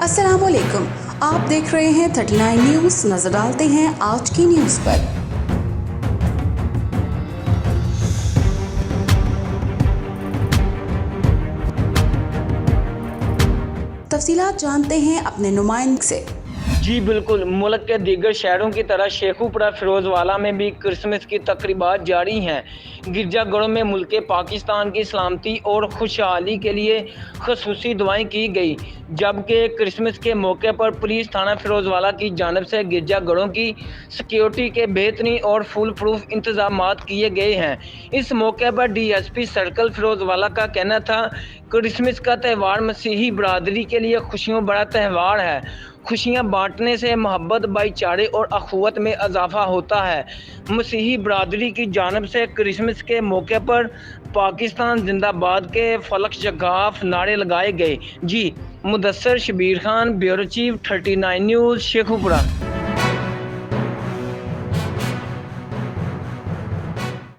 अस्सलाम वालेकुम, आप देख रहे हैं 39 न्यूज़। नजर डालते हैं आज की न्यूज़ पर। तफसीलात जानते हैं अपने नुमाइंदे से। जी बिल्कुल, मुल्क के दीगर शहरों की तरह शेखुपुरा फिरोजवाला में भी क्रिसमस की तकरीबात जारी हैं। गिरजाघरों में मुल्क पाकिस्तान की सलामती और खुशहाली के लिए खसूसी दुआएं की गई, जबकि क्रिसमस के मौके पर पुलिस थाना फिरोजवाला की जानिब से गिरजाघरों की सिक्योरिटी के बेहतरीन और फुल प्रूफ इंतजामात किए गए हैं। इस मौके पर DSP सर्कल फिरोजवाला का कहना था, क्रिसमस का त्यौहार मसीही बरादरी के लिए खुशियों भरा त्यौहार है। खुशियाँ बांटने से मोहब्बत, भाईचारे और अखुवत में इजाफा होता है। मसीही बरादरी की जानिब से क्रिसमस के मौके पर पाकिस्तान जिंदाबाद के फलक शगाफ नारे लगाए गए। जी Mudassar Shabbir Khan, bureau chief, 39 news, Sheikhupura.